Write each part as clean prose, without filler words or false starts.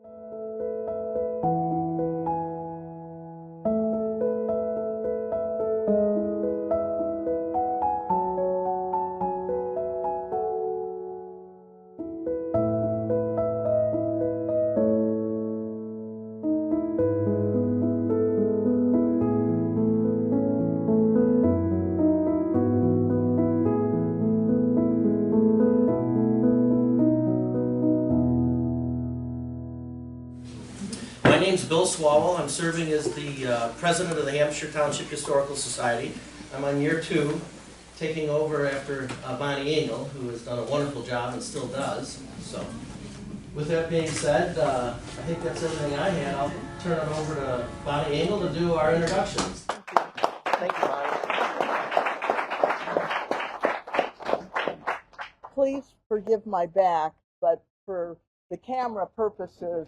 My name's Bill Swalwell. I'm serving as the president of the Hampshire Township Historical Society. I'm on year 2, taking over after Bonnie Engel, who has done a wonderful job and still does. So, with that being said, I think that's everything I had. I'll turn it over to Bonnie Engel to do our introductions. Thank you, Bonnie. Please forgive my back, but for the camera purposes,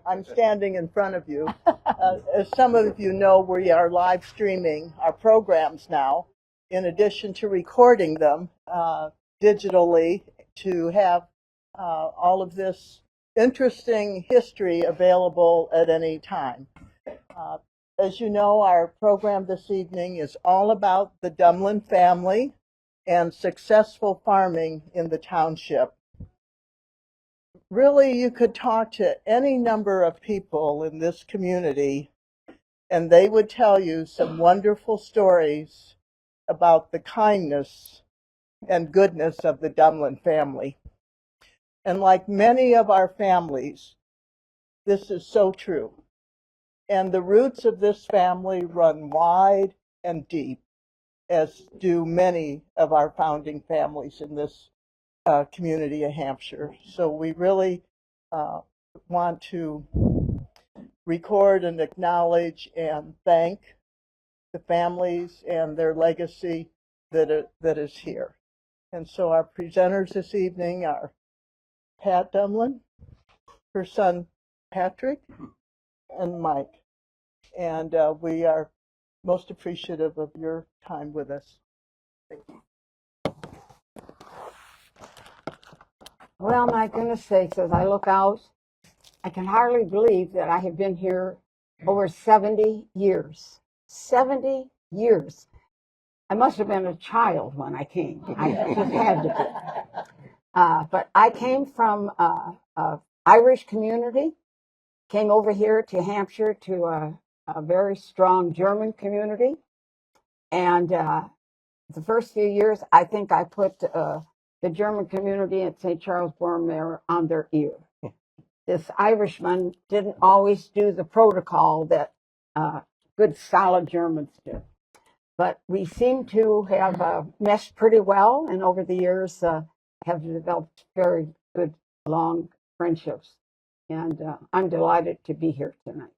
I'm standing in front of you. As some of you know, we are live streaming our programs now, in addition to recording them digitally to have all of this interesting history available at any time. As you know, our program this evening is all about the Dumoulin family and successful farming in the township. Really, you could talk to any number of people in this community, and they would tell you some wonderful stories about the kindness and goodness of the Dumoulin family. And like many of our families, this is so true. And the roots of this family run wide and deep, as do many of our founding families in this community of Hampshire. So we really want to record and acknowledge and thank the families and their legacy that is here. And so our presenters this evening are Pat Dumoulin, her son Patrick, and Mike. And we are most appreciative of your time with us. Thank you. Well, my goodness sakes, as I look out, I can hardly believe that I have been here over 70 years. 70 years. I must have been a child when I came. I just had to be. But I came from an Irish community, came over here to Hampshire to a very strong German community. And the first few years, I think I put the German community at St. Charles Borromeo on their ear. This Irishman didn't always do the protocol that good, solid Germans do. But we seem to have meshed pretty well, and over the years have developed very good, long friendships. And I'm delighted to be here tonight.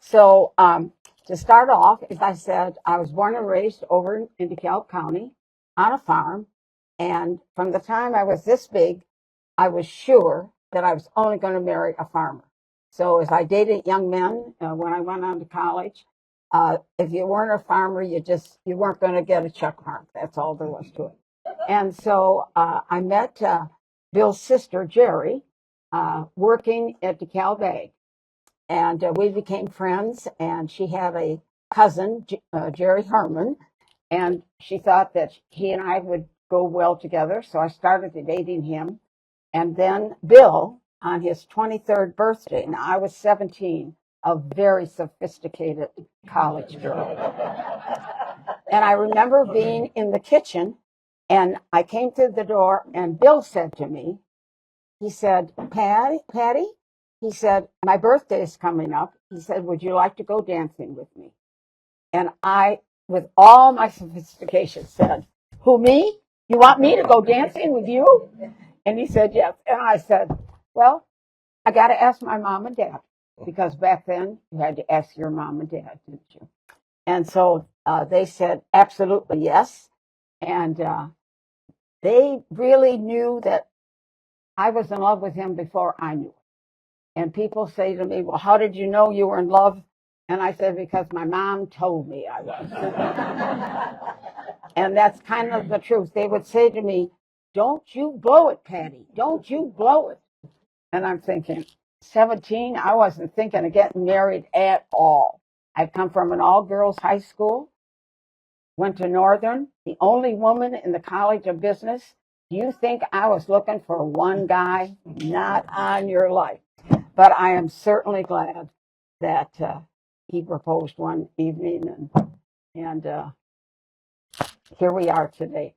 So to start off, as I said, I was born and raised over in DeKalb County on a farm. And from the time I was this big, I was sure that I was only going to marry a farmer. So as I dated young men when I went on to college, if you weren't a farmer, you weren't going to get a check mark. That's all there was to it. And so I met Bill's sister, Jerry, working at DeKalb Ag. And we became friends, and she had a cousin, Jerry Herman, and she thought that he and I would go well together, so I started dating him. And then Bill, on his 23rd birthday, now I was 17, a very sophisticated college girl. And I remember being in the kitchen, and I came through the door, and Bill said to me, he said, Patty, he said, my birthday is coming up. He said, would you like to go dancing with me? And I, with all my sophistication, said, who, me? You want me to go dancing with you? And he said, yes. And I said, well, I got to ask my mom and dad, because back then you had to ask your mom and dad, didn't you? And so they said, absolutely yes. And they really knew that I was in love with him before I knew it. And people say to me, well, how did you know you were in love? And I said, because my mom told me I was. And that's kind of the truth. They would say to me, don't you blow it, Patty. Don't you blow it. And I'm thinking, 17, I wasn't thinking of getting married at all. I've come from an all-girls high school, went to Northern, the only woman in the College of Business. Do you think I was looking for one guy? Not on your life. But I am certainly glad that he proposed one evening, and here we are today.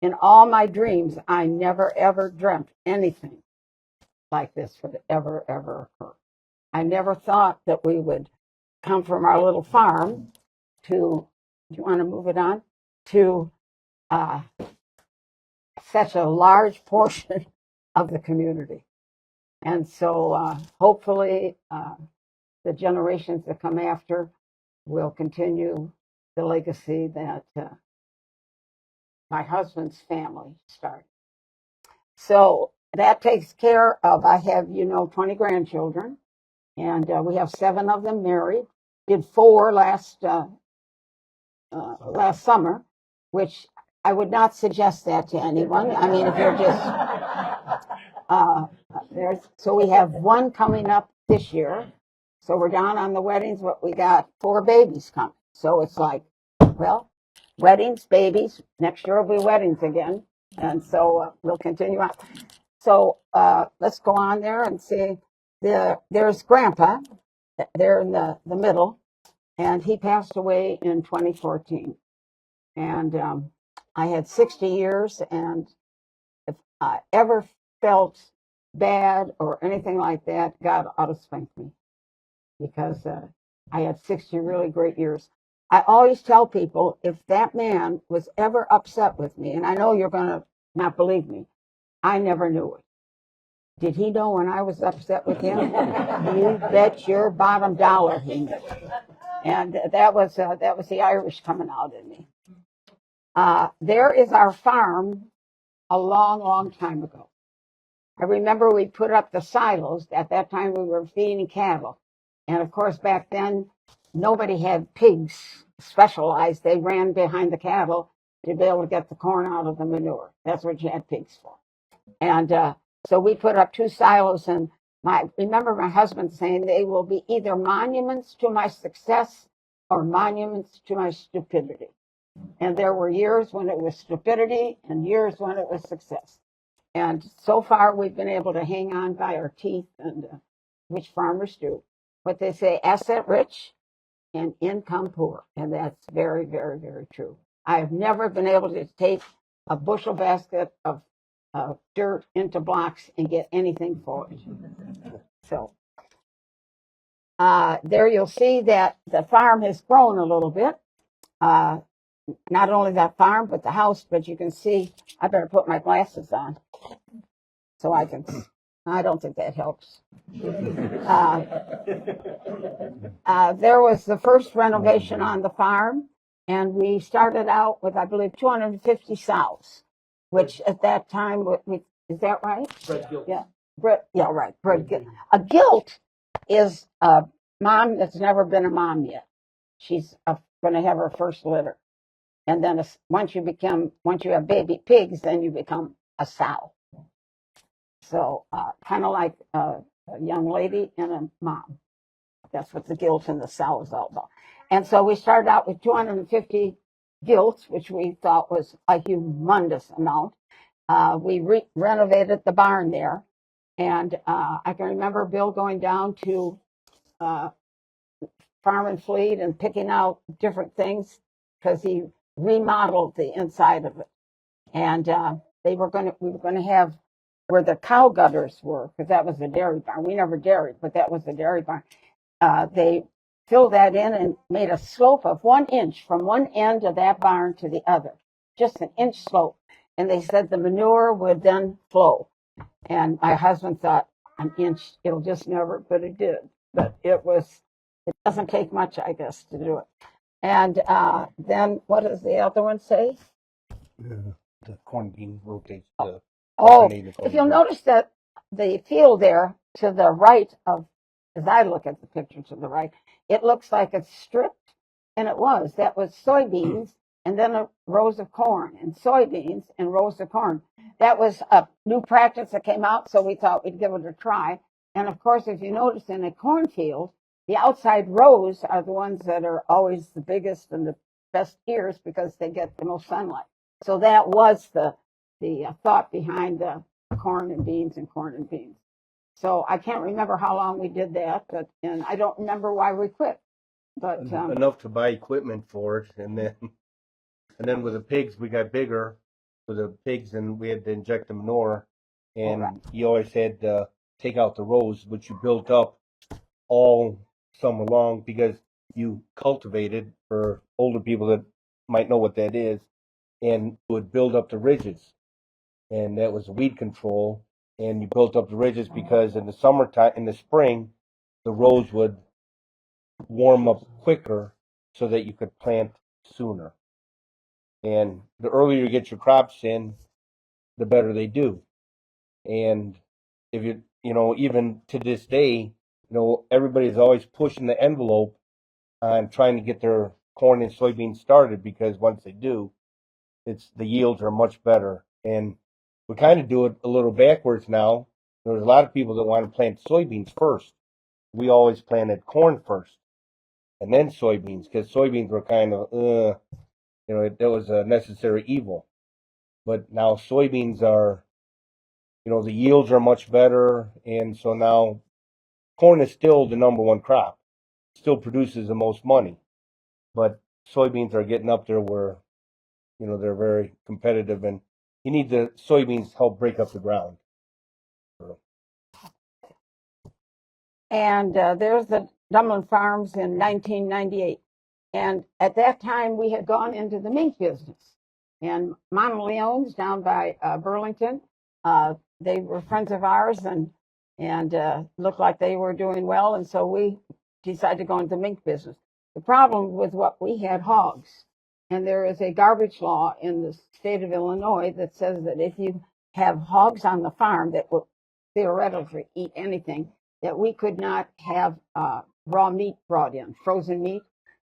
In all my dreams, I never, ever dreamt anything like this would ever, ever occur. I never thought that we would come from our little farm to, do you want to move it on, to such a large portion of the community. And so hopefully the generations that come after will continue the legacy that my husband's family started. So that takes care of, I have, 20 grandchildren, and we have 7 of them married. Did 4 last summer, which I would not suggest that to anyone. I mean, if you're just so we have 1 coming up this year. So we're down on the weddings, but we got 4 babies coming. So it's like, well, weddings, babies. Next year will be weddings again, and so we'll continue on. So let's go on there and see. There's Grandpa. There in the middle, and he passed away in 2014. And I had 60 years, and if I ever felt bad or anything like that, God ought to spank me, because I had 60 really great years. I always tell people, if that man was ever upset with me, and I know you're going to not believe me, I never knew it. Did he know when I was upset with him? You bet your bottom dollar he knew. And that was the Irish coming out in me. There is our farm a long, long time ago. I remember we put up the silos. At that time, we were feeding cattle. And of course, back then, nobody had pigs specialized. They ran behind the cattle to be able to get the corn out of the manure. That's what you had pigs for. And so we put up 2 silos, and remember my husband saying they will be either monuments to my success or monuments to my stupidity. And there were years when it was stupidity and years when it was success. And so far, we've been able to hang on by our teeth, and which farmers do. But they say asset rich and income poor. And that's very, very, very true. I have never been able to take a bushel basket of dirt into blocks and get anything for it. So there you'll see that the farm has grown a little bit. Not only that farm, but the house. But you can see, I better put my glasses on so I don't think that helps. There was the first renovation on the farm, and we started out with, I believe, 250 sows, which at that time, is that right? Bread guilt. Yeah, right. Bread guilt. A gilt is a mom that's never been a mom yet. She's going to have her first litter. And then once you have baby pigs, then you become a sow. So kind of like a young lady and a mom. That's what the gilt and the sow is all about. And so we started out with 250 gilts, which we thought was a humongous amount. We renovated the barn there. And I can remember Bill going down to Farm and Fleet and picking out different things, because he remodeled the inside of it. And we were going to have where the cow gutters were, because that was the dairy barn. We never dairied, but that was the dairy barn. They filled that in and made a slope of 1 inch from one end of that barn to the other, just an inch slope. And they said the manure would then flow. And my husband thought, an inch, it'll just never, but it did. But it doesn't take much, I guess, to do it. And then what does the other one say? The corn bean rotates. If you'll notice that the field there to the right of, as I look at the picture to the right, it looks like it's stripped, and it was. That was soybeans, and then rows of corn, and soybeans, and rows of corn. That was a new practice that came out, so we thought we'd give it a try. And of course, if you notice in a cornfield, the outside rows are the ones that are always the biggest and the best ears because they get the most sunlight. So that was the thought behind the corn and beans and corn and beans. So I can't remember how long we did that, and I don't remember why we quit. But enough to buy equipment for it, and then with the pigs we got bigger with the pigs, and we had to inject the manure, and you always had to take out the rows, which you built up all summer long because you cultivated, for older people that might know what that is, and would build up the ridges, and that was weed control. And you built up the ridges because in the summertime, in the spring, the rows would warm up quicker so that you could plant sooner. And the earlier you get your crops in, the better they do. And if even to this day, everybody's always pushing the envelope on trying to get their corn and soybeans started, because once they do, the yields are much better. And we kind of do it a little backwards now. There's a lot of people that want to plant soybeans first. We always planted corn first and then soybeans, because soybeans were kind of, that was a necessary evil. But now soybeans are, the yields are much better. And so now corn is still the number one crop, still produces the most money. But soybeans are getting up there where, they're very competitive, and you need the soybeans to help break up the ground. And there's the Dumoulin Farms in 1998. And at that time, we had gone into the mink business. And Mama Leone's down by Burlington, they were friends of ours and looked like they were doing well. And so we decided to go into the mink business. The problem with what we had hogs. And there is a garbage law in the state of Illinois that says that if you have hogs on the farm that will theoretically eat anything, that we could not have raw meat brought in, frozen meat,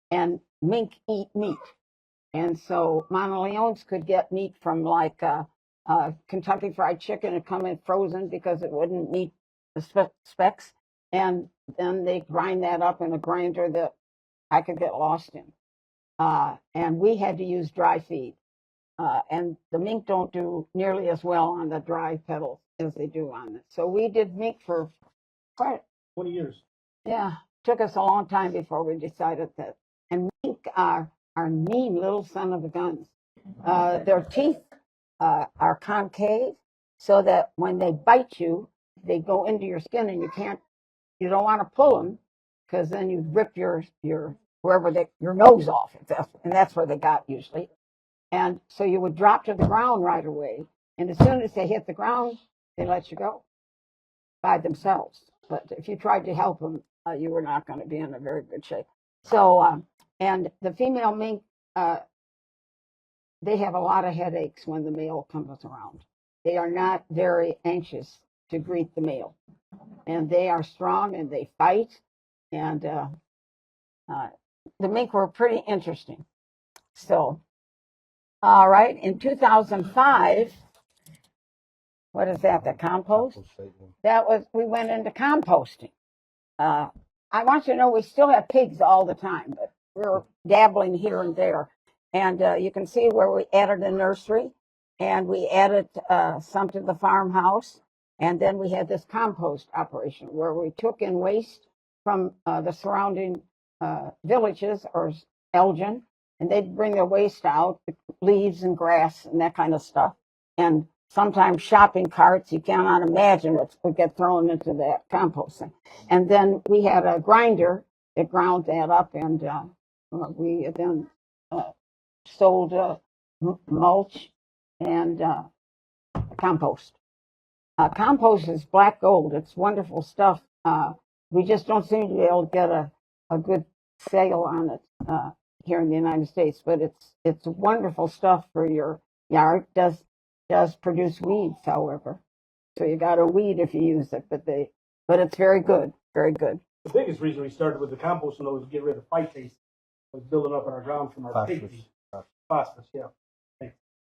and mink eat meat. And so Mama Leone's could get meat from like Kentucky Fried Chicken and come in frozen because it wouldn't meet the specs. And then they grind that up in a grinder that I could get lost in. And we had to use dry feed. And the mink don't do nearly as well on the dry petals as they do on it. So we did mink for quite 20 years. Yeah, took us a long time before we decided that. And mink are mean little son of a guns. Their teeth are concave, so that when they bite you, they go into your skin, and you don't want to pull them, because then you rip your your nose off, and that's where they got usually. And so you would drop to the ground right away, and as soon as they hit the ground, they let you go by themselves. But if you tried to help them, you were not going to be in a very good shape. So, and the female mink, they have a lot of headaches when the male comes around. They are not very anxious to greet the male, and they are strong and they fight. And the mink were pretty interesting. So, all right, in 2005, what is that? The compost? We went into composting. I want you to know we still have pigs all the time, but we're dabbling here and there. And you can see where we added a nursery, and we added some to the farmhouse. And then we had this compost operation where we took in waste from the surrounding villages or Elgin, and they'd bring their waste out, leaves and grass and that kind of stuff. And sometimes shopping carts, you cannot imagine what would get thrown into that composting. And then we had a grinder that ground that up, and we then sold mulch and compost. Compost is black gold. It's wonderful stuff. We just don't seem to be able to get a good sale on it here in the United States, but it's wonderful stuff for your yard. Does produce weeds, however, so you got to weed if you use it. But it's very good, very good. The biggest reason we started with the composting was to get rid of phytates. It was building up in our ground from our pigs. Phosphorus, yeah.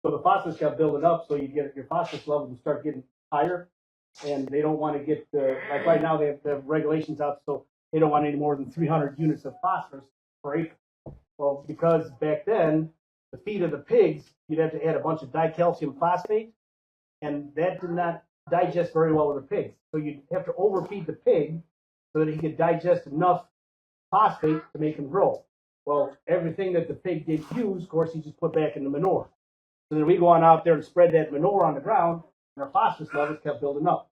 So the phosphorus kept building up, so you get your phosphorus level would start getting higher. and they don't want to get like right now they have the regulations out, so they don't want any more than 300 units of phosphorus per acre. Well, because back then the feed of the pigs, you'd have to add a bunch of dicalcium phosphate, and that did not digest very well with the pigs. So you'd have to overfeed the pig so that he could digest enough phosphate to make him grow. Well, everything that the pig did use, of course, he just put back in the manure. So then we go on out there and spread that manure on the ground, and our phosphorus levels kept building up.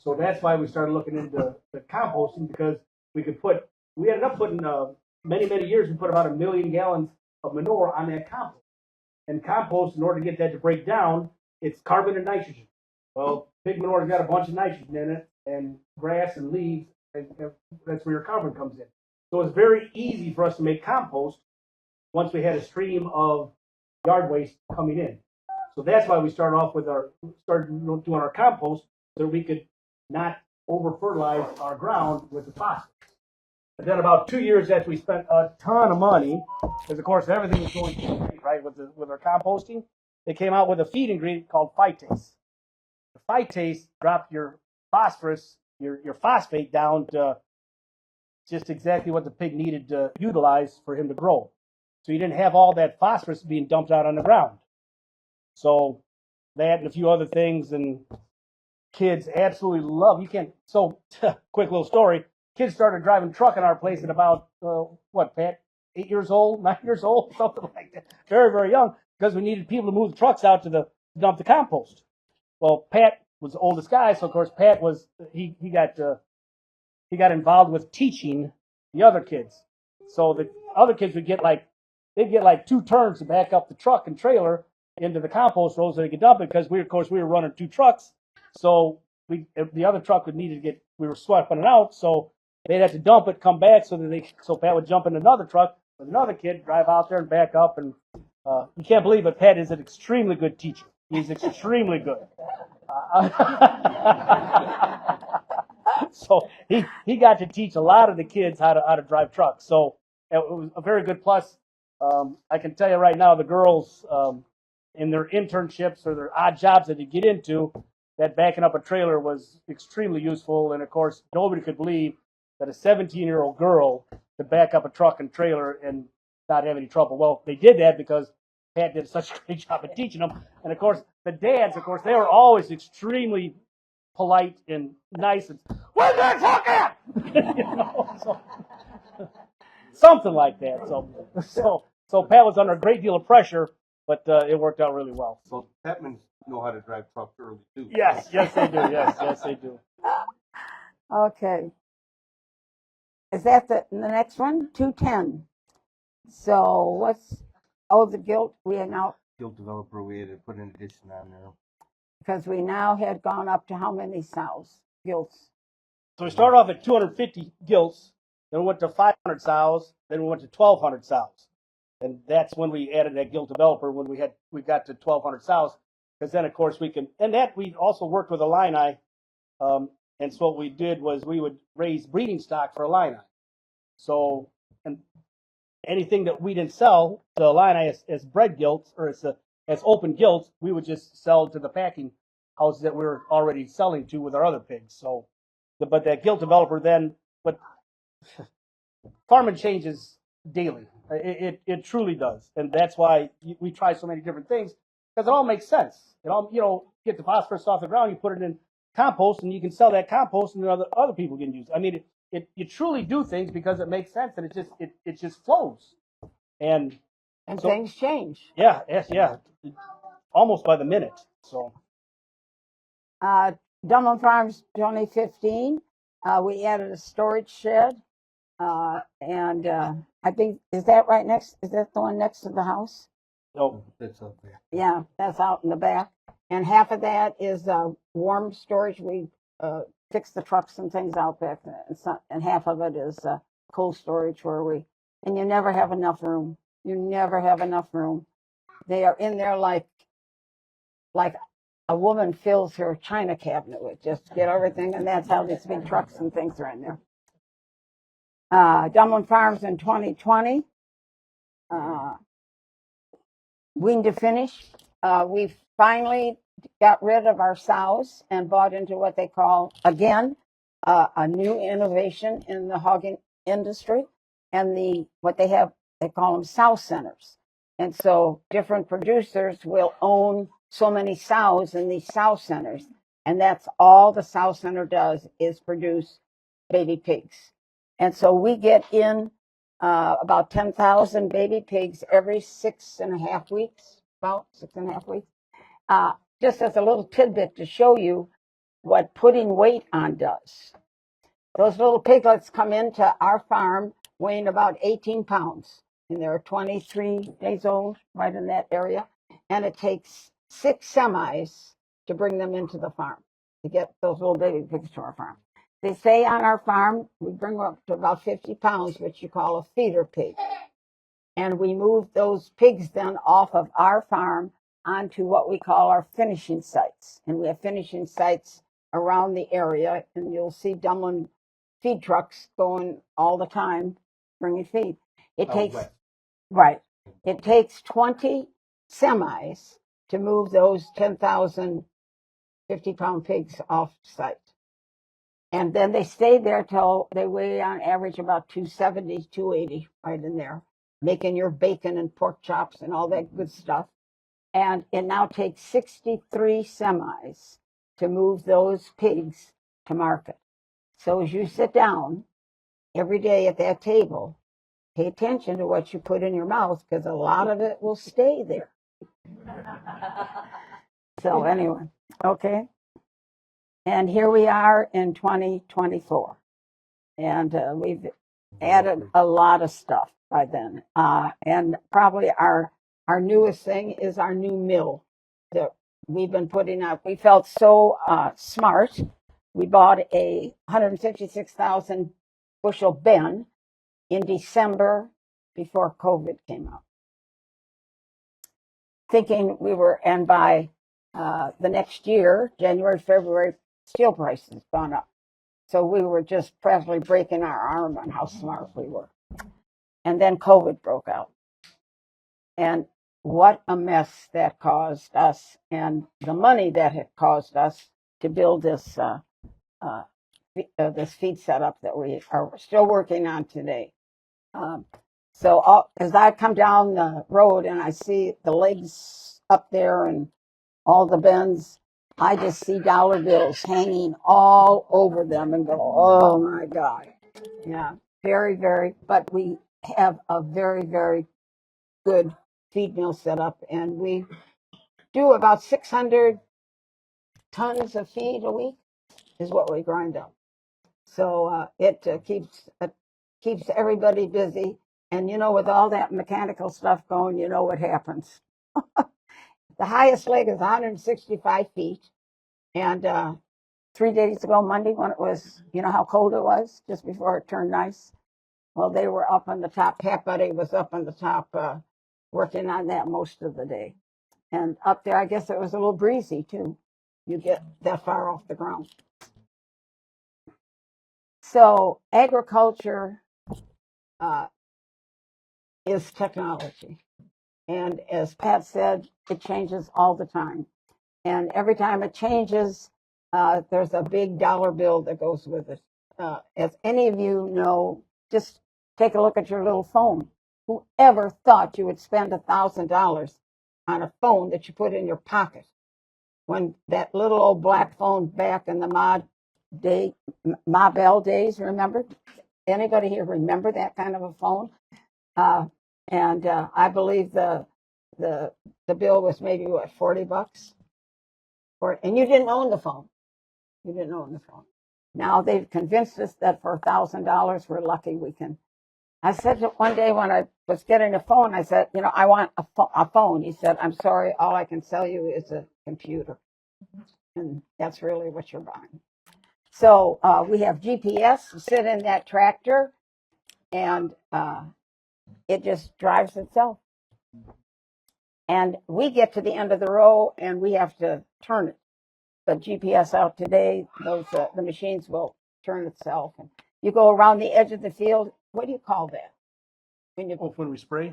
So that's why we started looking into the composting, because we ended up putting, many years, we put about 1 million gallons of manure on that compost. And compost, in order to get that to break down, it's carbon and nitrogen. Well, pig manure's got a bunch of nitrogen in it, and grass and leaves, and that's where your carbon comes in. So it's very easy for us to make compost once we had a stream of yard waste coming in. So that's why we started doing our compost, so we could not over fertilize our ground with the phosphorus. But then about 2 years after we spent a ton of money, because of course everything was going great, right, with our composting, they came out with a feed ingredient called phytase. The phytase dropped your phosphorus, your phosphate down to just exactly what the pig needed to utilize for him to grow. So you didn't have all that phosphorus being dumped out on the ground. So that and a few other things, and kids absolutely love. You can't. So quick little story. Kids started driving truck in our place at about what, Pat? 8 years old, 9 years old, something like that. Very, very young, because we needed people to move the trucks out to dump the compost. Well, Pat was the oldest guy, so of course Pat was he got involved with teaching the other kids. So the other kids would get they'd get 2 turns to back up the truck and trailer into the compost row so they could dump it, because we were running 2 trucks. So the other truck we were swapping it out, so they'd have to dump it, come back, so Pat would jump in another truck with another kid, drive out there and back up. And you can't believe it, Pat is an extremely good teacher. He's extremely good. So he got to teach a lot of the kids how to drive trucks. So it was a very good plus. I can tell you right now, the girls in their internships or their odd jobs that they get into, that backing up a trailer was extremely useful. And of course, nobody could believe that a 17-year-old girl could back up a truck and trailer and not have any trouble. Well, they did that because Pat did such a great job of teaching them. And of course, the dads, they were always extremely polite and nice. And, where's that truck at? So, something like that. So Pat was under a great deal of pressure, but it worked out really well. So Patmans know how to drive trucks early too. Yes, they do. Yes, they do. Okay. Is that the next one? 210. So the guilt we are now, Guild developer, we had to put an addition on there. because we now had gone up to how many sows? Gilts. So we started off at 250 gilts, then we went to 500 sows, then we went to 1,200 sows. And that's when we added that guild developer, when we got to 1,200 sows, because then of course we also worked with Illini, and so what we did was we would raise breeding stock for Illini. So, and anything that we didn't sell to Illini as bred gilts or as open gilts, we would just sell to the packing houses that we were already selling to with our other pigs. So, but that gilt developer but farming changes daily. It truly does, and that's why we try so many different things, because it all makes sense. It all, get the phosphorus off the ground, you put it in compost, and you can sell that compost, and other people can use it. I mean, you truly do things because it makes sense, and it just flows, and so, things change. Yeah, almost by the minute. So, Dumoulin Farms 2015, we added a storage shed, and I think, is that the one next to the house? No, that's up there. Yeah, that's out in the back. And half of that is warm storage. We fix the trucks and things out back there. And half of it is cold storage and you never have enough room. You never have enough room. They are in there like a woman fills her china cabinet with just get everything, and that's how these big trucks and things are in there. Dumoulin Farms in 2020, wean to finish. We finally got rid of our sows and bought into what they call, again, a new innovation in the hogging industry, and what they have, they call them sow centers. And so different producers will own so many sows in these sow centers, and that's all the sow center does is produce baby pigs. And so we get in about 10,000 baby pigs every 6.5 weeks, about 6.5 weeks. Just as a little tidbit to show you what putting weight on does. Those little piglets come into our farm weighing about 18 pounds, and they're 23 days old, right in that area. And it takes 6 semis to bring them into the farm, to get those little baby pigs to our farm. They stay on our farm. We bring them up to about 50 pounds, which you call a feeder pig. And we move those pigs then off of our farm onto what we call our finishing sites. And we have finishing sites around the area, and you'll see Dumoulin feed trucks going all the time, bringing feed. It takes, right, it takes 20 semis to move those 10,000 50-pound pigs off site. And then they stay there till they weigh on average about 270, 280, right in there, making your bacon and pork chops and all that good stuff. And it now takes 63 semis to move those pigs to market. So as you sit down every day at that table, pay attention to what you put in your mouth, because a lot of it will stay there. So anyway, okay. And here we are in 2024. And we've added a lot of stuff by then. And probably our newest thing is our new mill that we've been putting up. We felt so smart. We bought a 156,000 bushel bin in December before COVID came out, thinking we were, and by the next year, January, February, steel prices gone up. So we were just practically breaking our arm on how smart we were. And then COVID broke out. And what a mess that caused us, and the money that it caused us to build this this feed setup that we are still working on today. So as I come down the road and I see the legs up there and all the bins, I just see dollar bills hanging all over them and go, oh my God. Yeah, very, very, but we have a very, very good feed mill set up, and we do about 600 tons of feed a week is what we grind up. So it keeps everybody busy. And with all that mechanical stuff going, you know what happens. The highest leg is 165 feet. And 3 days ago, Monday, when it was, how cold it was just before it turned nice. Well, they were up on the top. Pat Buddy was up on the top working on that most of the day. And up there, I guess it was a little breezy too. You get that far off the ground. So agriculture is technology. And as Pat said, it changes all the time. And every time it changes, there's a big dollar bill that goes with it. As any of you know, just take a look at your little phone. Whoever thought you would spend $1,000 on a phone that you put in your pocket? When that little old black phone back in the Ma Bell days, remember? Anybody here remember that kind of a phone? And I believe the bill was maybe what, $40? And you didn't own the phone. You didn't own the phone. Now they've convinced us that for $1,000, we're lucky we can. I said one day when I was getting a phone, I said, I want a phone. He said, I'm sorry, all I can sell you is a computer. And that's really what you're buying. So we have GPS sit in that tractor, and it just drives itself. And we get to the end of the row, and we have to turn it. But GPS out today, the machines will turn itself. And you go around the edge of the field. What do you call that? When we spray?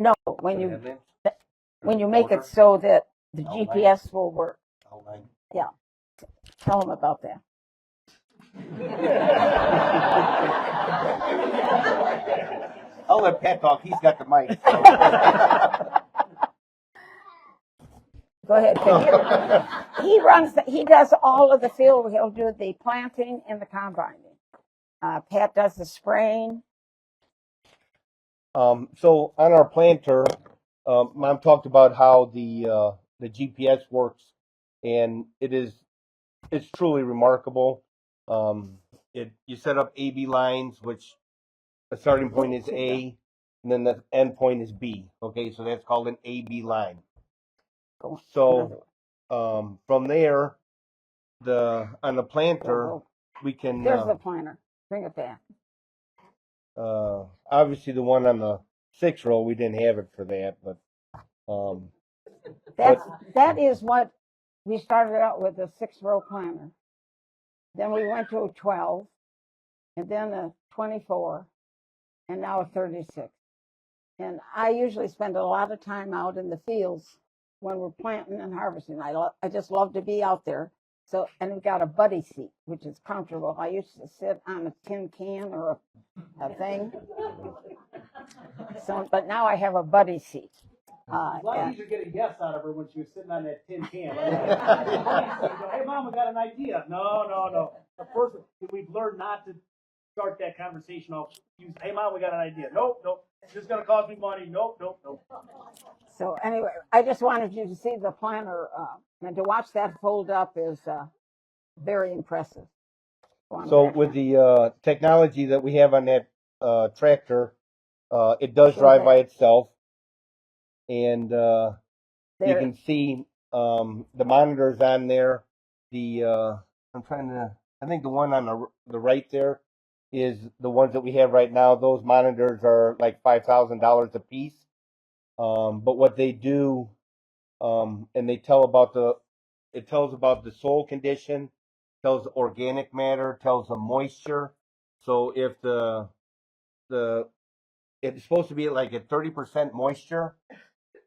No, when you make it so that the Outline. GPS will work. Outline. Yeah. Tell them about that. I'll let Pat talk. He's got the mic. So. Go ahead, Pat. He does all of the field. He'll do the planting and the combining. Pat does the spraying. So on our planter, Mom talked about how the GPS works, and it's truly remarkable. You set up AB lines, which the starting point is A, and then the end point is B. Okay, so that's called an AB line. So from there, on the planter, we can. There's the planter. Bring it back. Obviously, the one on the 6 row, we didn't have it for that, but that is what we started out with, a 6-row planter. Then we went to a 12, and then a 24, and now a 36. And I usually spend a lot of time out in the fields when we're planting and harvesting. I just love to be out there. So, and we've got a buddy seat, which is comfortable. I used to sit on a tin can or a thing. So, but now I have a buddy seat. It's a lot easier to get a yes out of her when she was sitting on that tin can. Hey, Mom, we got an idea. No. Of course, we've learned not to start that conversation off. Hey, Mom, we got an idea. Nope. This is going to cost me money. Nope. So anyway, I just wanted you to see the planter, and to watch that fold up is very impressive. So with the technology that we have on that tractor, it does drive by itself, and you can see the monitors on there. I think the one on the right there is the ones that we have right now. Those monitors are like $5,000 a piece. But what they do, and it tells about the soil condition, tells organic matter, tells the moisture. So if it's supposed to be like at 30% moisture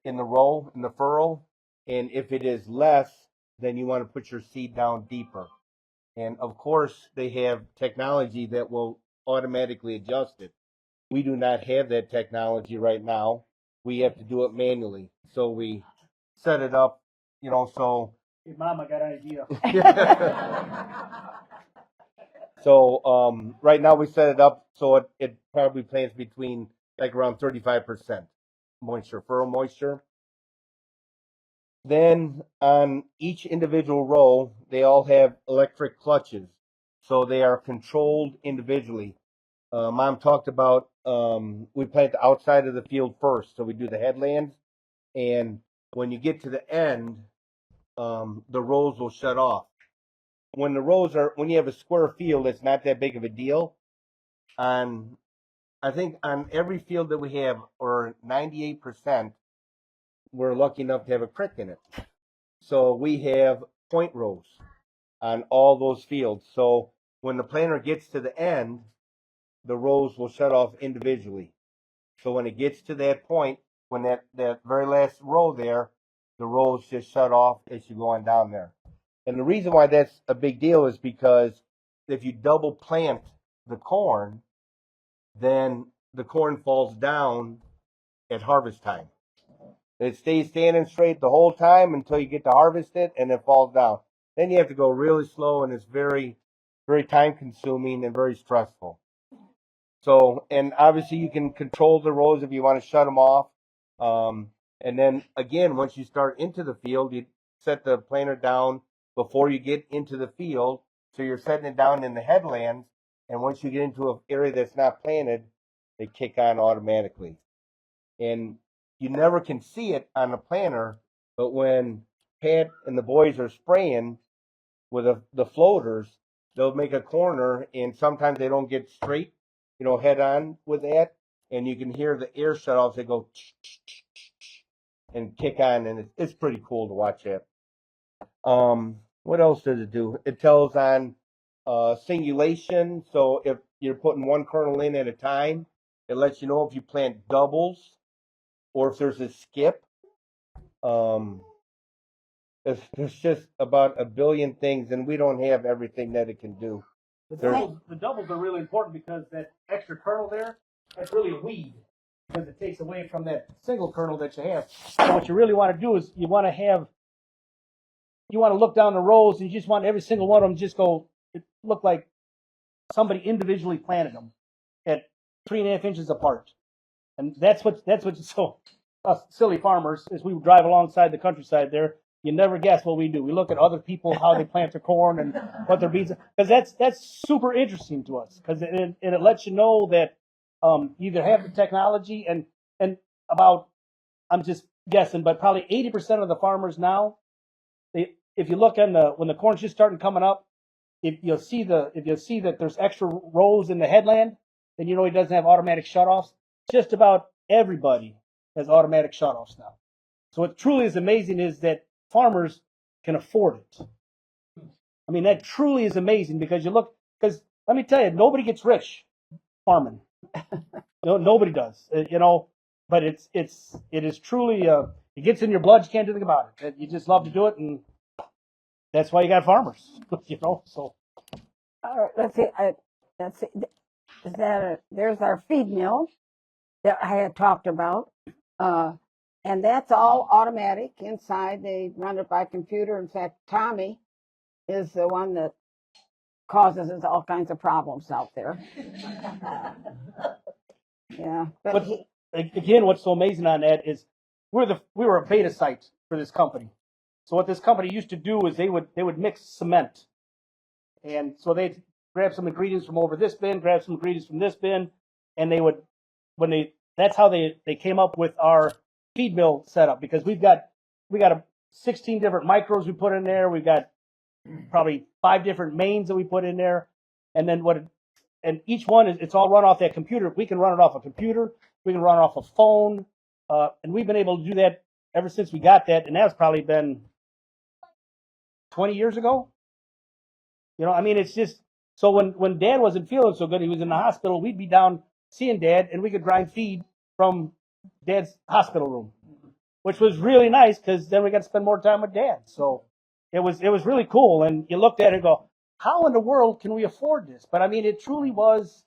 in the furrow, and if it is less, then you want to put your seed down deeper. And of course, they have technology that will automatically adjust it. We do not have that technology right now. We have to do it manually. So we set it up, so. Hey, Mom, I got an idea. So right now we set it up so it probably plants between like around 35% moisture, furrow moisture. Then on each individual row, they all have electric clutches. So they are controlled individually. Mom talked about we plant the outside of the field first. So we do the headlands. And when you get to the end, the rows will shut off. When you have a square field, it's not that big of a deal. I think on every field that we have, or 98%, we're lucky enough to have a creek in it. So we have point rows on all those fields. So when the planter gets to the end, the rows will shut off individually. So when it gets to that point, when that very last row there, the rows just shut off as you go on down there. And the reason why that's a big deal is because if you double plant the corn, then the corn falls down at harvest time. It stays standing straight the whole time until you get to harvest it, and it falls down. Then you have to go really slow, and it's very, very time consuming and very stressful. So, and obviously you can control the rows if you want to shut them off. And then again, once you start into the field, you set the planter down before you get into the field. So you're setting it down in the headlands. And once you get into an area that's not planted, they kick on automatically. And you never can see it on the planter, but when Pat and the boys are spraying with the floaters, they'll make a corner, and sometimes they don't get straight, head on with that, and you can hear the air shut off. They go and kick on, and it's pretty cool to watch that. What else does it do? It tells on singulation. So if you're putting one kernel in at a time, it lets you know if you plant doubles or if there's a skip. There's just about a billion things, and we don't have everything that it can do. The doubles are really important because that extra kernel there, that's really a weed because it takes away from that single kernel that you have. So what you really want to do is you want to look down the rows and you just want every single one of them just look like somebody individually planted them at 3.5 inches apart. And that's what so us silly farmers, as we drive alongside the countryside there, you never guess what we do. We look at other people, how they plant their corn and what their beans, because that's super interesting to us, because it lets you know that you either have the technology and about, I'm just guessing, but probably 80% of the farmers now, if you look when the corn's just starting coming up, if you'll see that there's extra rows in the headland, then you know he doesn't have automatic shutoffs. Just about everybody has automatic shutoffs now. So what truly is amazing is that farmers can afford it. I mean, that truly is amazing because because let me tell you, nobody gets rich farming. Nobody does. But it is truly it gets in your blood. You can't do anything about it. You just love to do it, and that's why you got farmers. So. Let's see. There's our feed mill that I had talked about. And that's all automatic inside. They run it by computer. In fact, Tommy is the one that causes us all kinds of problems out there. Yeah, but again, what's so amazing on that is we were a beta site for this company. So what this company used to do is they would mix cement, and so they'd grab some ingredients from over this bin, grab some ingredients from this bin, and that's how they came up with our feed mill setup, because we got 16 different micros we put in there. We've got probably 5 different mains that we put in there, and then and each one it's all run off that computer. We can run it off a computer, we can run it off a phone, and we've been able to do that ever since we got that, and that's probably been 20 years ago. I mean, it's just so when Dad wasn't feeling so good, he was in the hospital. We'd be down seeing Dad, and we could grind feed from Dad's hospital room, which was really nice because then we got to spend more time with Dad. So it was really cool. And you looked at it and go, how in the world can we afford this? But I mean, it truly was.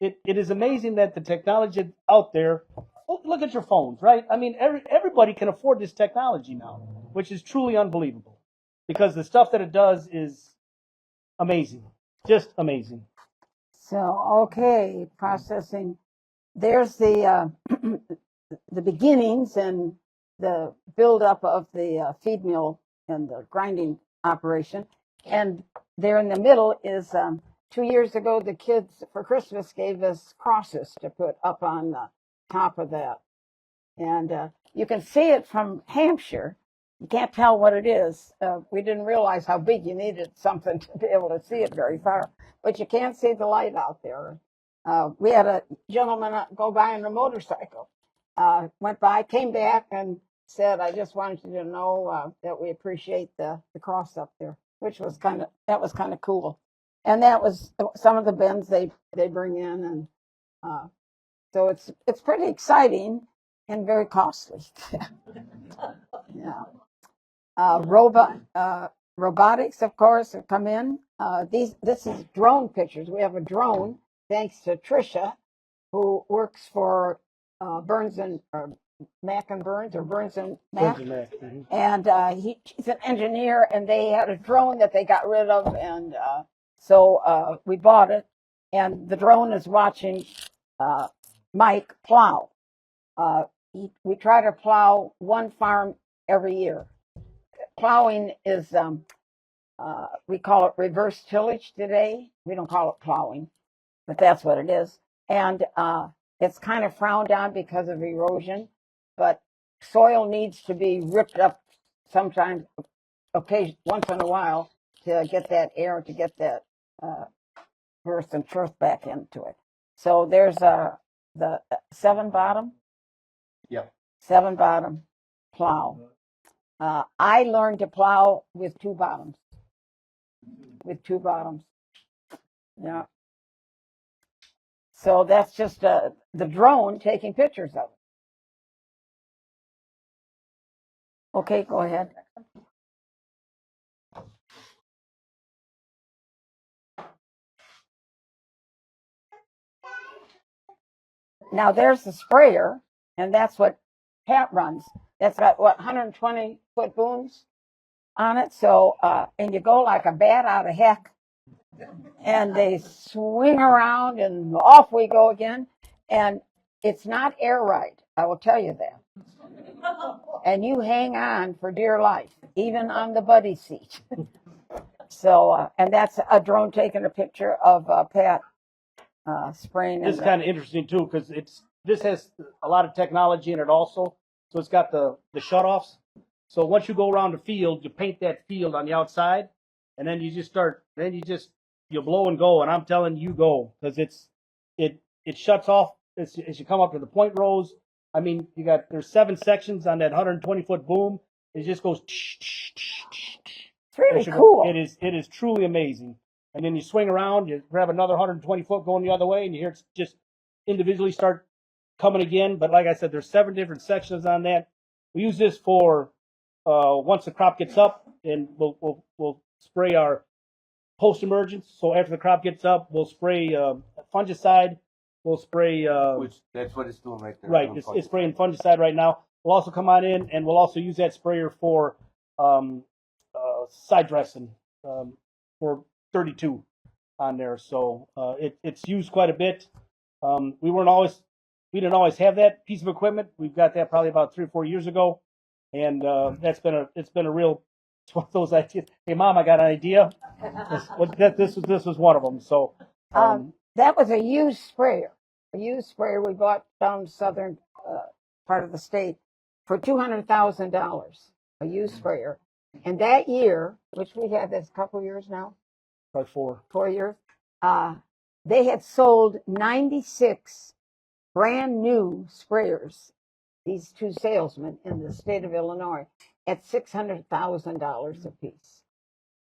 It is amazing that the technology out there. Look at your phones, right? I mean, everybody can afford this technology now, which is truly unbelievable, because the stuff that it does is amazing, just amazing. So, okay, processing. There's the the beginnings and the buildup of the feed mill and the grinding operation. And there in the middle is 2 years ago, the kids for Christmas gave us crosses to put up on the top of that. And you can see it from Hampshire. You can't tell what it is. We didn't realize how big you needed something to be able to see it very far. But you can't see the light out there. We had a gentleman go by on a motorcycle. Went by, came back, and said, "I just wanted you to know that we appreciate the cross up there," which was kind of cool. And that was some of the bins they bring in, and so it's pretty exciting and very costly. Yeah. Robotics, of course, have come in. This is drone pictures. We have a drone, thanks to Tricia, who works for Burns and Mac and Burns, or Burns and Mac. And he's an engineer, and they had a drone that they got rid of, and so we bought it. And the drone is watching Mike plow. We try to plow one farm every year. Plowing is, we call it reverse tillage today. We don't call it plowing, but that's what it is. And it's kind of frowned on because of erosion, but soil needs to be ripped up sometimes, once in a while, to get that air, to get that earth and turf back into it. So there's the 7-bottom. Yeah. 7-bottom plow. I learned to plow with 2 bottoms. Yeah. So that's just the drone taking pictures of it. Okay, go ahead. now there's the sprayer, and that's what Pat runs. That's got, what, 120-foot booms on it. So, and you go like a bat out of heck, and they swing around, and off we go again. And it's not air right, I will tell you that. And you hang on for dear life, even on the buddy seat. So, and that's a drone taking a picture of Pat spraying. This is kind of interesting too, because this has a lot of technology in it also. So it's got the shutoffs. So once you go around the field, you paint that field on the outside, and then you blow and go. And I'm telling you, go, because it shuts off as you come up to the point rows. I mean, there's 7 sections on that 120-foot boom. It just goes. It's really cool. It is truly amazing. And then you swing around, you grab another 120 foot going the other way, and you hear it just individually start coming again. But like I said, there's 7 different sections on that. We use this for once the crop gets up, and we'll spray our post emergence. So after the crop gets up, we'll spray fungicide. We'll spray. Which that's what it's doing right there. Right, it's spraying fungicide right now. We'll also come on in, and we'll also use that sprayer for side dressing for 32 on there. So it's used quite a bit. We didn't always have that piece of equipment. We've got that probably about 3 or 4 years ago, and it's been a real. It's one of those ideas. Hey, Mom, I got an idea. This was one of them. So that was a used sprayer. A used sprayer we bought down southern part of the state for $200,000. A used sprayer, and that year, which we had this couple years now, probably 4 years, they had sold 96 brand new sprayers. These 2 salesmen in the state of Illinois at $600,000 a piece.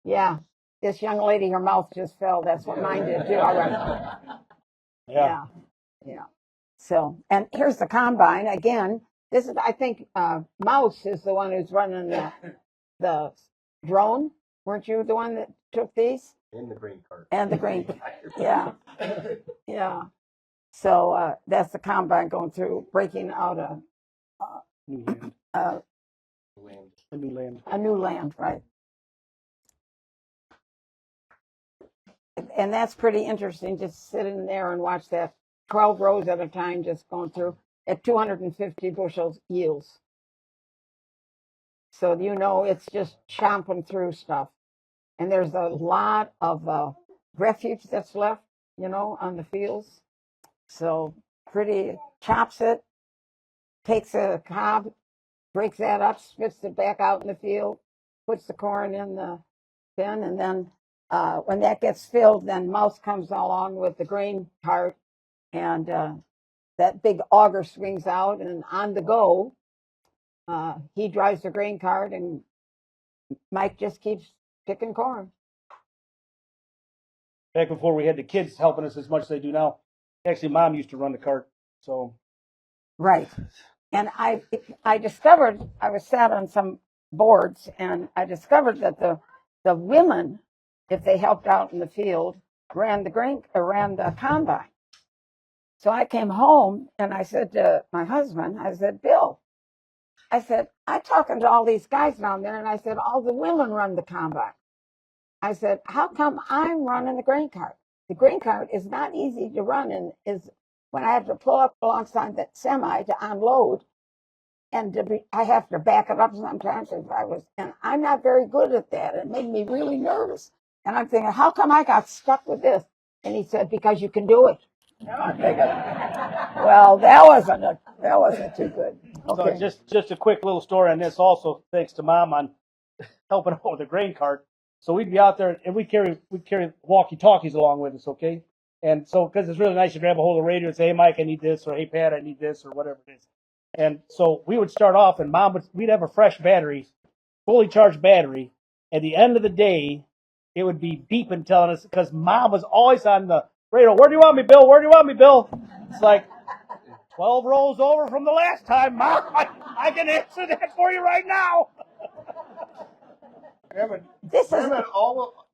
Yeah, this young lady, her mouth just fell. That's what mine did too. All right. Yeah. So, and here's the combine again. This is, I think, Mouse is the one who's running the drone. Weren't you the one that took these? In the grain cart. And the grain, yeah. So that's the combine going through, breaking out a new land, right? And that's pretty interesting, just sitting there and watch that 12 rows at a time just going through at 250 bushels yields. So, it's just chomping through stuff. And there's a lot of refuge that's left, on the fields. So pretty, chops it, takes a cob, breaks that up, spits it back out in the field, puts the corn in the bin, and then when that gets filled, then Mouse comes along with the grain cart, and that big auger swings out, and on the go, he drives the grain cart, and Mike just keeps picking corn. Back before we had the kids helping us as much as they do now, actually, Mom used to run the cart. So, right. And I discovered, I was sat on some boards, and I discovered that the women, if they helped out in the field, ran the combine. So I came home and I said to my husband, I said, Bill, I'm talking to all these guys down there, and I said, all the women run the combine. I said, how come I'm running the grain cart? The grain cart is not easy to run, and is when I have to pull up alongside that semi to unload, and I have to back it up sometimes and I'm not very good at that. It made me really nervous. And I'm thinking, how come I got stuck with this? And he said, because you can do it. I'm thinking, well, that wasn't too good. Okay. So just a quick little story on this also, thanks to Mom on helping out with the grain cart. So we'd be out there, and we'd carry walkie-talkies along with us, okay? And so, because it's really nice to grab a hold of the radio and say, hey, Mike, I need this, or hey, Pat, I need this, or whatever it is. And so we would start off, and we'd have a fresh battery, fully charged battery. At the end of the day, it would be beeping, telling us, because Mom was always on the radio, where do you want me, Bill? Where do you want me, Bill? It's like 12 rows over from the last time, Mom. I can answer that for you right now.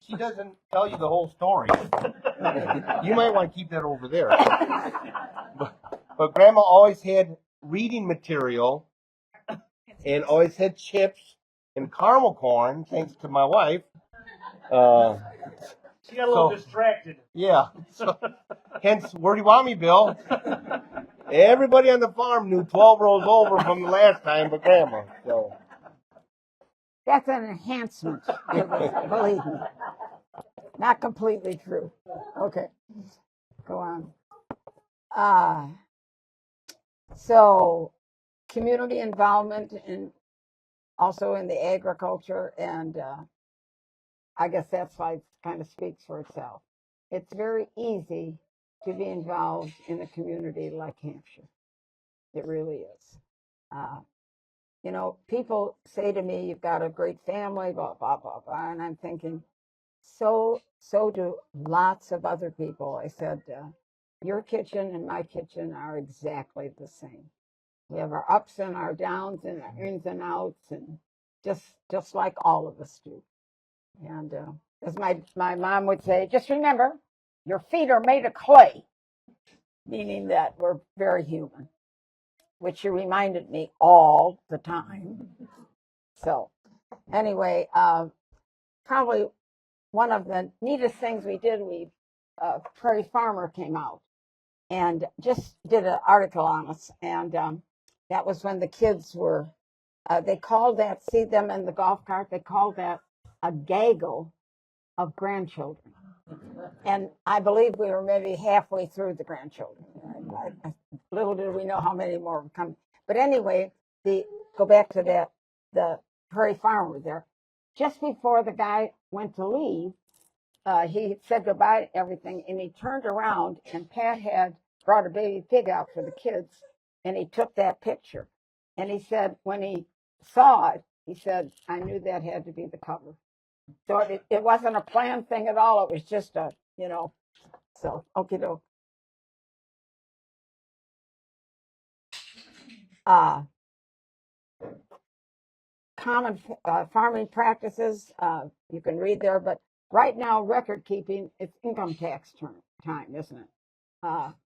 She doesn't tell you the whole story. You might want to keep that over there. But Grandma always had reading material and always had chips and caramel corn, thanks to my wife. She got a little So- distracted. Yeah. So, hence, where do you want me, Bill? Everybody on the farm knew 12 rows over from the last time, but Grandma. So. That's an enhancement to this, believe me. Not completely true. Okay, go on. So community involvement in also in the agriculture, and I guess that's why it kind of speaks for itself. It's very easy to be involved in a community like Hampshire. It really is. Uh, you know, people say to me, "You've got a great family," blah blah blah blah, and I'm thinking, so do lots of other people. I said, your kitchen and my kitchen are exactly the same. We have our ups and our downs and our ins and outs, and just like all of us do. And as my mom would say, just remember, your feet are made of clay, meaning that we're very human, which she reminded me all the time. So anyway, probably one of the neatest things we did, Prairie Farmer came out and just did an article on us. And that was when the kids were, they called that, see them in the golf cart, they called that a gaggle of grandchildren. And I believe we were maybe halfway through the grandchildren. Little did we know how many more were coming. But anyway, go back to that, the Prairie Farmer there. Just before the guy went to leave, he said goodbye to everything, and he turned around, and Pat had brought a baby pig out for the kids, and he took that picture. And he said when he saw it, he said, I knew that had to be the cover. So it wasn't a planned thing at all. It was just a, so, okay, doke. Common farming practices, you can read there, but right now, record keeping, it's income tax time, isn't it?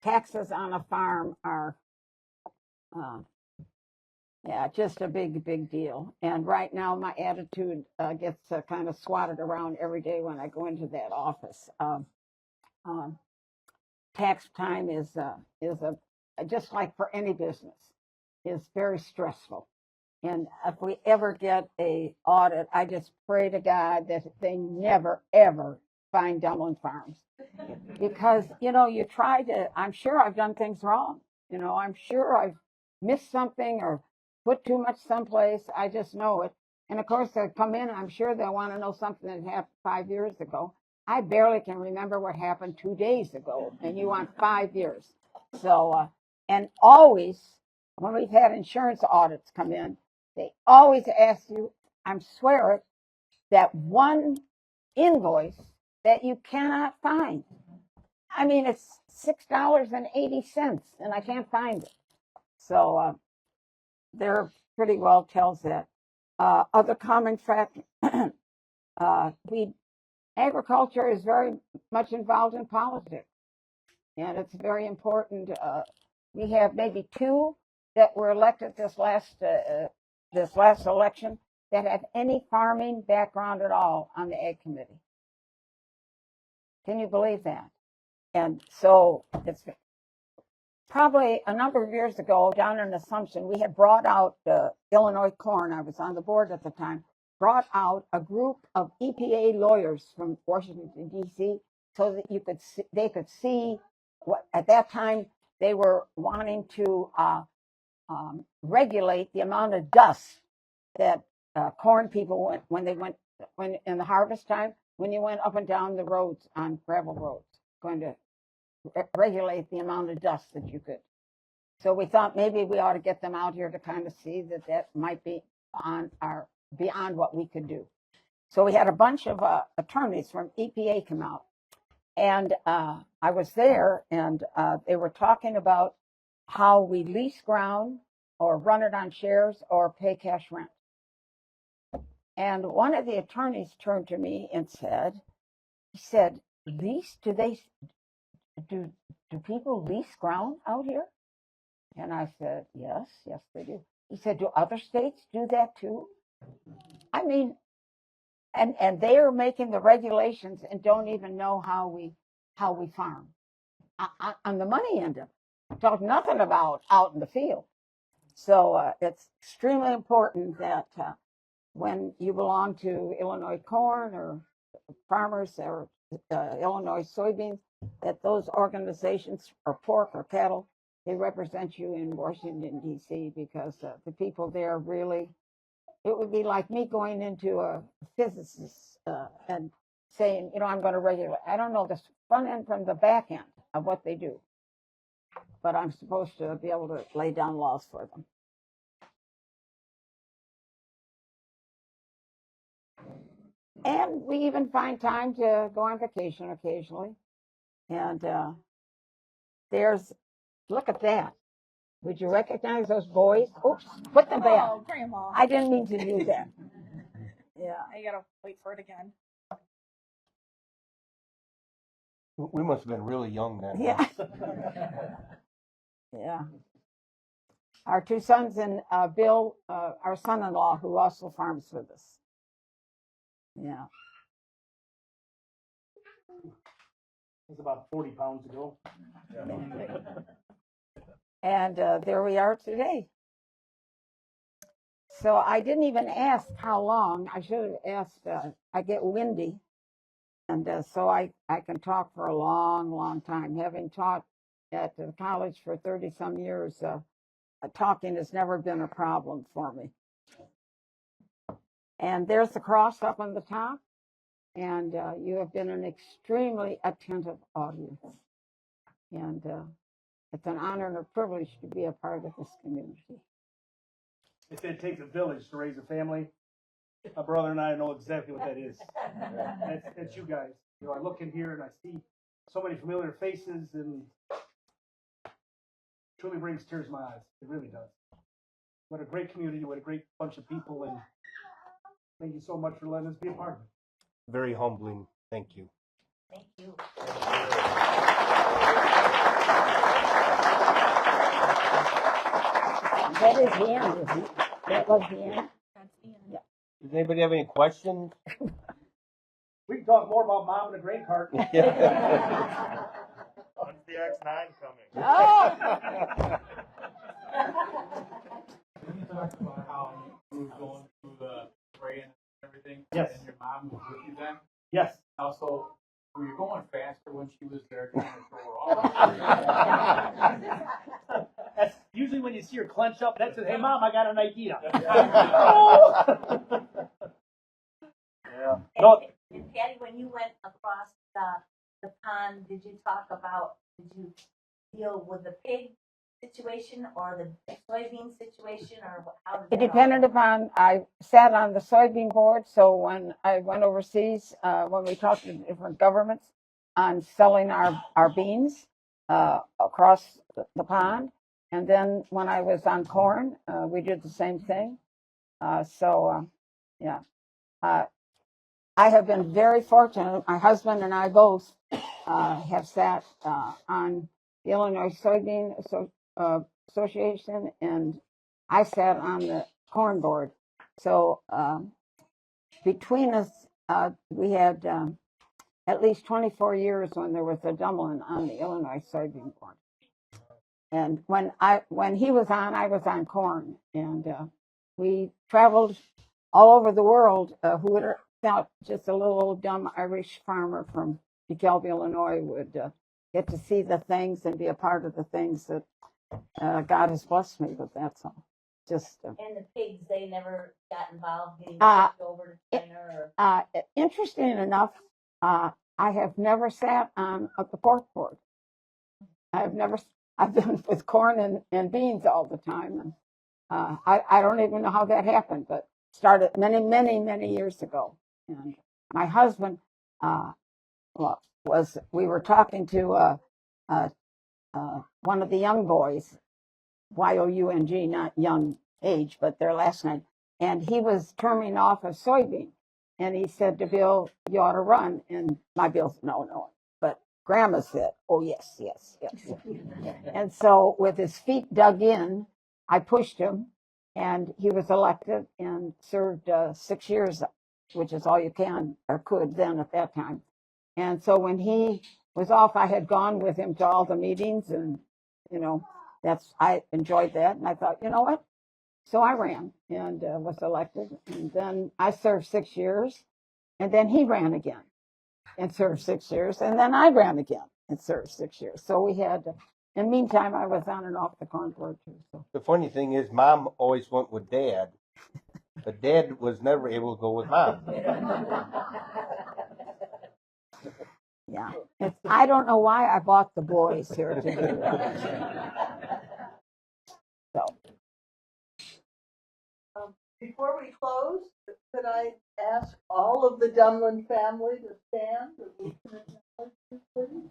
Taxes on a farm are, just a big deal. And right now, my attitude gets kind of swatted around every day when I go into that office. Tax time is just like for any business, is very stressful. And if we ever get a audit, I just pray to God that they never, ever find Dumoulin Farms. Because, you try to, I'm sure I've done things wrong. I'm sure I've missed something or put too much someplace. I just know it. And of course, they come in, and I'm sure they'll want to know something that happened 5 years ago. I barely can remember what happened 2 days ago, and you want 5 years. So, and always, when we've had insurance audits come in, they always ask you, I swear it, that one invoice that you cannot find. I mean, it's $6.80, and I can't find it. So there pretty well tells that. Other common fact, agriculture is very much involved in politics, and it's very important. We have maybe 2 that were elected this last election that have any farming background at all on the Ag Committee. Can you believe that? And so it's probably a number of years ago down in Assumption, we had brought out Illinois Corn. I was on the board at the time. Brought out a group of EPA lawyers from Washington, D.C., so that they could see what at that time they were wanting to regulate the amount of dust that corn people when in the harvest time, when you went up and down the roads on gravel roads, going to regulate the amount of dust that you could. So we thought maybe we ought to get them out here to kind of see that might be beyond what we could do. So we had a bunch of attorneys from EPA come out, and I was there, and they were talking about how we lease ground or run it on shares or pay cash rent. And one of the attorneys turned to me and he said, lease? Do people lease ground out here? And I said, yes, they do. He said, do other states do that too? I mean, and they are making the regulations and don't even know how we farm. On the money end of it, talk nothing about out in the field. So it's extremely important that when you belong to Illinois corn or farmers or Illinois soybeans, that those organizations, or pork or cattle, they represent you in Washington, D.C., because the people there really, it would be like me going into a physicist and saying, I'm going to regulate. I don't know the front end from the back end of what they do, but I'm supposed to be able to lay down laws for them. And we even find time to go on vacation occasionally. And look at that. Would you recognize those boys? Oops, put them back. Oh, Grandma. I didn't mean to do that. Yeah. I gotta wait for it again. We must have been really young then. Yeah. Yeah. Our two sons and Bill, our son-in-law, who also farms with us. Yeah. It was about 40 pounds ago. And there we are today. So I didn't even ask how long. I should have asked. I get windy, and so I can talk for a long, long time. Having taught at the college for 30-some years, talking has never been a problem for me. And there's the cross up on the top, and you have been an extremely attentive audience. And it's an honor and a privilege to be a part of this community. They said it takes a village to raise a family. My brother and I know exactly what that is. That's you guys. I look in here and I see so many familiar faces, and truly brings tears to my eyes. It really does. What a great community, what a great bunch of people, and thank you so much for letting us be a part of it. Very humbling. Thank you. Thank you. That is the end, isn't it? That was the end. That's the end. Yeah. Does anybody have any questions? We can talk more about mom and the grain cart. When's the X9 coming? Oh! You talked about how you were going through the praying and everything. Yes. And your mom was with you then. Yes. Also, were you going faster when she was there trying to throw her off? That's usually when you see her clench up, that's it. Hey, mom, I got an idea. Yeah. No, And Patty, when you went across the pond, did you deal with the pig situation or the soybean situation, or how did It that depended all- upon, I sat on the soybean board, so when I went overseas, when we talked to different governments on selling our beans across the pond, and then when I was on corn, we did the same thing. Yeah. I have been very fortunate. My husband and I both have sat on the Illinois Soybean Association, and I sat on the corn board. So between us, we had at least 24 years when there was a Dumoulin on the Illinois Soybean board. And when he was on, I was on corn, and we traveled all over the world. Who would have thought just a little old dumb Irish farmer from DeKalb, Illinois, would get to see the things and be a part of the things that God has blessed me with. That's all. Just And the pigs, they never got involved getting shipped over to China, or interesting enough, I have never sat on the pork board. I've been with corn and beans all the time, and I don't even know how that happened, but started many, many, many years ago. And my husband we were talking to one of the young boys, Young, not young age, but their last name, and he was terming off a soybean, and he said to Bill, "You ought to run," and my Bill said, "No," but Grandma said, oh, yes, yes, yes. And so with his feet dug in, I pushed him, and he was elected and served 6 years, which is all you can or could then at that time. And so when he was off, I had gone with him to all the meetings, and, I enjoyed that. And I thought, you know what? So I ran and was elected. And then I served 6 years. And then he ran again and served 6 years. And then I ran again and served 6 years. So we had, in the meantime, I was on and off the corn board too. So. The funny thing is, Mom always went with Dad, but Dad was never able to go with Mom. Yeah. I don't know why I bought the boys here to do that. So. Before we close, could I ask all of the Dumoulin family to stand? Please?